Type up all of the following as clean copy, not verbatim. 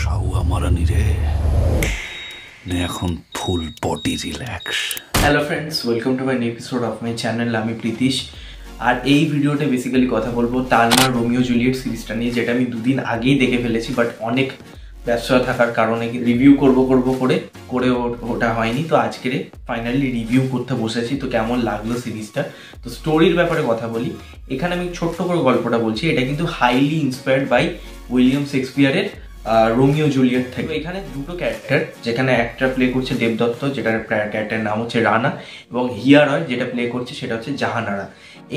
শাহুয়া মারানি রে নে এখন full body relax. Hello friends, welcome to my new episode of my channel. আমি প্রীতিশ। আর এই ভিডিওতে বেসিক্যালি কথা বলবো তালমার রোমিও জুলিয়েট সিরিজটা নিয়ে, যেটা আমি দুদিন আগেই দেখে ফেলেছি, বাট অনেক ব্যস্ততা থাকার কারণে রিভিউ করব করে ওটা হয়নি। তো আজকে ফাইনালি রিভিউ করতে বসেছি। তো কেমন লাগলো সিরিজটা, তো স্টোরির ব্যাপারে কথা বলি। এখানে আমি ছোট্ট করে গল্পটা বলছি। এটা কিন্তু হাইলি ইন্সপায়ার্ড বাই উইলিয়াম শেক্সপিয়ারের রোমিও জুলিয়েট থেকে। এখানে দুটো ক্যারেক্টার, যেখানে একটা প্লে করছে দেবদত্ত, যেটার ক্যারেক্টারের নাম হচ্ছে রানা, এবং হিয়া রয় যেটা প্লে করছে সেটা হচ্ছে জাহানারা।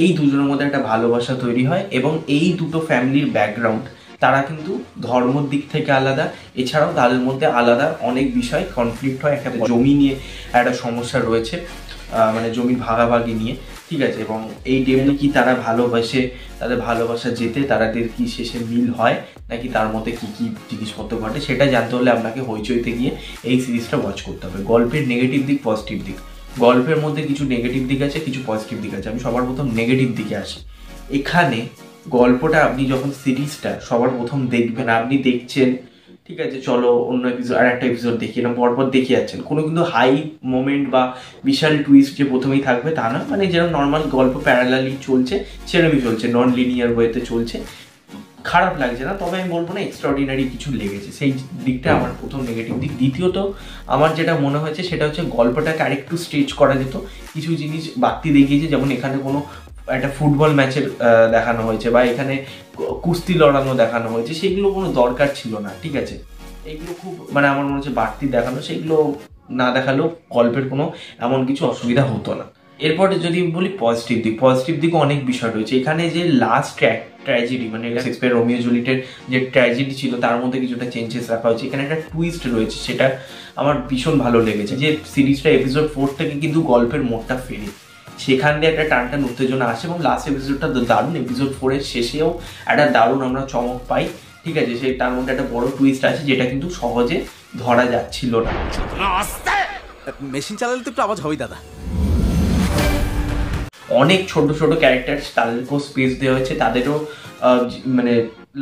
এই দুজনের মধ্যে একটা ভালোবাসা তৈরি হয়, এবং এই দুটো ফ্যামিলির ব্যাকগ্রাউন্ড, তারা কিন্তু ধর্মর দিক থেকে আলাদা, এছাড়াও তাদের মধ্যে আলাদা অনেক বিষয় কনফ্লিক্ট হয়। একটা জমি নিয়ে একটা সমস্যা রয়েছে, মানে জমির ভাগাভাগি নিয়ে, ঠিক আছে। এবং এই ডেমনি কি তারা ভালোবাসে, তাদের ভালোবাসা যেতে তাদের কি শেষে মিল হয়, নাকি তার মধ্যে কি কি জিনিসপত্র ঘটে, সেটা জানতে হলে আপনাকে হইচইতে গিয়ে এই সিরিজটা ওয়াচ করতে হবে। গল্পের নেগেটিভ দিক, পজিটিভ দিক, গল্পের মধ্যে কিছু নেগেটিভ দিক আছে, কিছু পজিটিভ দিক আছে। আমি সবার প্রথম নেগেটিভ দিকে আসি। এখানে গল্পটা আপনি যখন সিরিজটা সবার প্রথম দেখবেন, আপনি দেখছেন ঠিক আছে চলো অন্য এপিসোড, আর একটা এপিসোড দেখি, এরকম পরপর দেখে যাচ্ছেন। কোনো কিন্তু হাই মোমেন্ট বা বিশাল টুইস্ট যে প্রথমেই থাকবে তা না, মানে যেরকম নর্মাল গল্প প্যারালালি চলছে সেরকমই চলছে, নন লিনিয়ার ওয়েতে চলছে। খারাপ লাগছে না, তবে আমি বলবো না এক্সট্রাঅর্ডিনারি কিছু লেগেছে, সেই দিকটা আমার প্রথম নেগেটিভ দিক। দ্বিতীয়ত আমার যেটা মনে হয়েছে সেটা হচ্ছে গল্পটাকে আরেকটু স্ট্রেচ করা যেত। কিছু জিনিস বাড়তি দেখিয়েছে, যেমন এখানে কোনো একটা ফুটবল ম্যাচের দেখানো হয়েছে, বা এখানে কুস্তি লড়ানো দেখানো হয়েছে, সেগুলো কোনো দরকার ছিল না, ঠিক আছে। এইগুলো খুব মানে আমার মনে হচ্ছে বাড়তি দেখানো, সেগুলো না দেখালেও গল্পের কোনো এমন কিছু অসুবিধা হতো না। এরপরে যদি বলি পজিটিভ দিকও অনেক বিষয় রয়েছে। এখানে যে লাস্ট ট্র্যাজেডি, মানে শেক্সপিয়ার রোমিও জুলিয়েটের যে ট্র্যাজেডি ছিল তার মধ্যে কিছুটা চেঞ্জেস রাখা হয়েছে। এখানে একটা টুইস্ট রয়েছে, সেটা আমার ভীষণ ভালো লেগেছে। যে সিরিজটা এপিসোড 4 থেকে কিন্তু গল্পের মোড়টা ফেরে, সেখান দিয়ে একটা টানটান উত্তেজনা আসে, এবং লাস্ট এপিসোডটা দারুণ। এপিসোড 4-এর শেষেও একটা দারুণ আমরা চমক পাই, ঠিক আছে। সেই তার মধ্যে একটা বড় টুইস্ট আছে, যেটা কিন্তু সহজে ধরা যাচ্ছিল না। মেশিন চালালে তো একটু আওয়াজ হবেই দাদা। অনেক ছোট ছোট ক্যারেক্টার, তাদেরকেও স্পেস দেওয়া হয়েছে, তাদেরও মানে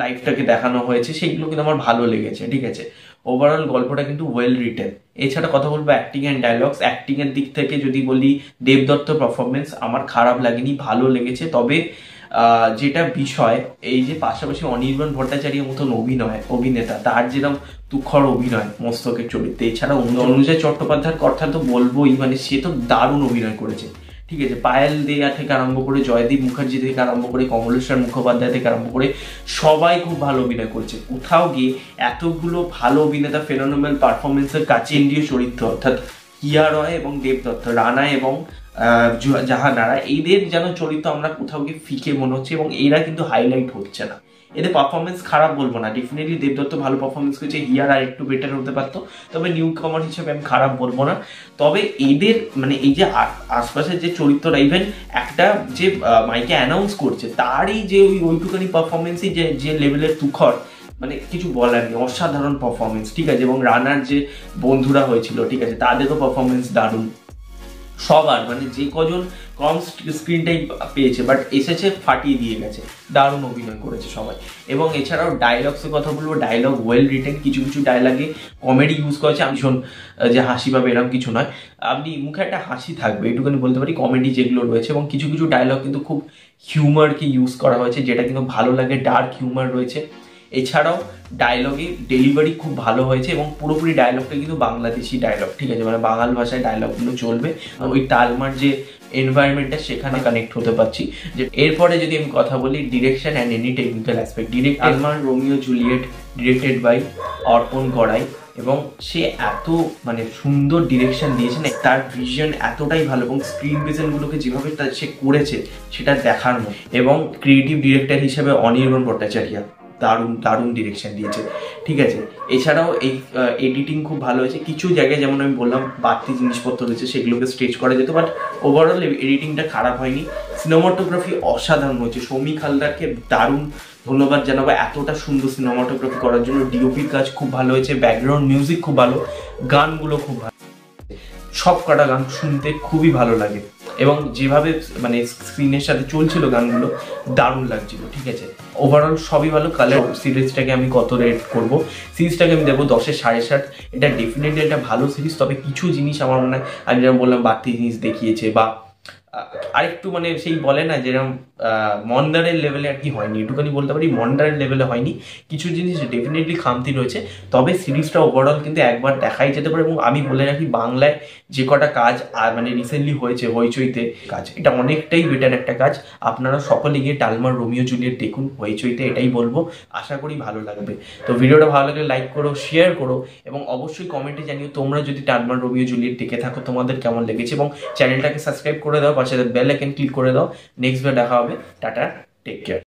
লাইফটাকে দেখানো হয়েছে, সেইগুলো কিন্তু আমার ভালো লেগেছে, ঠিক আছে। ওভারঅল গল্পটা কিন্তু ওয়েল রিটেন। এছাড়া কথা বলবো অ্যাক্টিং অ্যান্ড ডায়লগস। অ্যাক্টিং এর দিক থেকে যদি বলি, দেবদত্ত পারফরমেন্স আমার খারাপ লাগেনি, ভালো লেগেছে। তবে যেটা বিষয়, এই যে পাশাপাশি অনির্বাণ ভট্টাচার্যের মতন অভিনেতা, তার যেরকম তুখর অভিনয় মস্তকের চরিত্রে, এছাড়া অনুজয় চট্টোপাধ্যায়ের কথা তো বলবোই, মানে সে তো দারুণ অভিনয় করেছে, ঠিক আছে। পায়েল দেয়া থেকে আরম্ভ করে, জয়দীপ মুখার্জি থেকে আরম্ভ করে, কমলেশ্বর মুখোপাধ্যায় থেকে আরম্ভ করে, সবাই খুব ভালো অভিনয় করছে। কোথাও গিয়ে এতগুলো ভালো অভিনেতা ফেনোমেনাল পারফরমেন্সের কাছে ইন্ডিয় চরিত্র, অর্থাৎ হিয়া রয় এবং দেবদত্ত, রানা এবং জাহানারা, এদের যেন চরিত্র আমরা কোথাও গিয়ে ফিকে মনে হচ্ছে, এবং এরা কিন্তু হাইলাইট হচ্ছে না। এদের পারফরমেন্স খারাপ বলবো না, ডেফিনেটলি দেবদত্ত ভালো পারফরমেন্স করেছে, হিয়ার আর একটু বেটার হতে পারতো, তবে নিউ কমার হিসেবে আমি খারাপ বলবো না। তবে এদের মানে এই যে আশপাশের যে চরিত্ররা, ইভেন একটা যে মাইকে অ্যানাউন্স করছে তারই যে ওইটুখানি পারফরমেন্সই যে লেভেলের তুখর, মানে কিছু বলার নেই, অসাধারণ পারফরমেন্স, ঠিক আছে। এবং রানার যে বন্ধুরা হয়েছিল, ঠিক আছে, তাদেরও পারফরমেন্স দারুণ। সবার মানে যে কজন কম স্ক্রিন টাইম পেয়েছে বাট এসেছে ফাটিয়ে দিয়ে গেছে, দারুণ অভিনয় করেছে সবাই। এবং এছাড়াও ডায়লগসের কথা বলবো, ডায়লগ ওয়েল রিটেন। কিছু কিছু ডায়লগে কমেডি ইউজ করেছে, আমি ভীষণ যে হাসি পাবে এরকম কিছু নয়, আপনি মুখে একটা হাসি থাকবে, এটুকুনি বলতে পারি। কমেডি যেগুলো রয়েছে, এবং কিছু কিছু ডায়লগ কিন্তু খুব হিউমারকে ইউজ করা হয়েছে, যেটা কিন্তু ভালো লাগে, ডার্ক হিউমার রয়েছে। এছাড়াও ডায়লগে ডেলিভারি খুব ভালো হয়েছে, এবং পুরোপুরি ডায়লগটা কিন্তু বাংলাদেশি ডায়লগ, ঠিক আছে, মানে বাঙাল ভাষায় ডায়লগগুলো চলবে। ওই তালমার যে এনভায়রনমেন্টটা সেখানে কানেক্ট হতে পারছি। যে এরপরে যদি আমি কথা বলি direction and any technical aspect, Talmar Romeo Juliet directed by Arpan Gorai, এবং সে এত মানে সুন্দর ডিরেকশন দিয়েছে, তার ভিশন এতটাই ভালো, এবং স্ক্রিন প্রেজেন্টগুলোকে যেভাবে সে করেছে সেটা দেখার মতো। এবং ক্রিয়েটিভ ডিরেক্টর হিসেবে অনির্বাণ ভট্টাচার্য দারুণ ডিরেকশন দিয়েছে, ঠিক আছে। এছাড়াও এই এডিটিং খুব ভালো হয়েছে। কিছু জায়গায় যেমন আমি বললাম বাড়তি জিনিসপত্র রয়েছে, সেগুলোকে স্ট্রেচ করা যেত, বাট ওভারঅল এডিটিংটা খারাপ হয়নি। সিনেমাটোগ্রাফি অসাধারণ হয়েছে, সৌমিক হালদারকে দারুণ ধন্যবাদ জানাবো এতটা সুন্দর সিনেমাটোগ্রাফি করার জন্য। ডিওপির কাজ খুব ভালো হয়েছে, ব্যাকগ্রাউন্ড মিউজিক খুব ভালো, গানগুলো খুব ভালো, সব কটা গান শুনতে খুবই ভালো লাগে। এবং যেভাবে মানে স্ক্রিনের সাথে চলছিল গানগুলো দারুণ লাগছিল, ঠিক আছে। ওভারঅল সবই ভালো। কালার সিরিজটাকে আমি কত রেট করবো, সিরিজটাকে আমি দেবো 10-এর 7.5। এটা ডেফিনেটলি একটা ভালো সিরিজ, তবে কিছু জিনিস আমার মনে হয় আমি যেরকম বললাম বাড়তি জিনিস দেখিয়েছে, বা আরেকটু মানে সেই বলে না যেরকম মন্দারের লেভেলে আর কি হয়নি, একটুখানি বলতে পারি মন্দারের লেভেলে হয়নি, কিছু জিনিস ডেফিনেটলি খামতি রয়েছে। তবে সিরিজটা ওভারঅল কিন্তু একবার দেখাই যেতে পারে। এবং আমি বলে রাখি, বাংলায় যে কটা কাজ মানে রিসেন্টলি হয়েছে হইচইতে কাজ, এটা অনেকটাই বেটার একটা কাজ। আপনারা সকলে গিয়ে টালমার রোমিও জুলিয়েট দেখুন হইচইতে, এটাই বলবো, আশা করি ভালো লাগবে। তো ভিডিওটা ভালো লাগলে লাইক করো, শেয়ার করো, এবং অবশ্যই কমেন্টে জানিও তোমরা যদি টালমার রোমিও জুলিয়েট দেখে থাকো তোমাদের কেমন লেগেছে, এবং চ্যানেলটাকে সাবস্ক্রাইব করে দাও, পাশে বেল আইকন ক্লিক করে দাও। নেক্সট ভিডিও দেখা হবে। Tata, take care.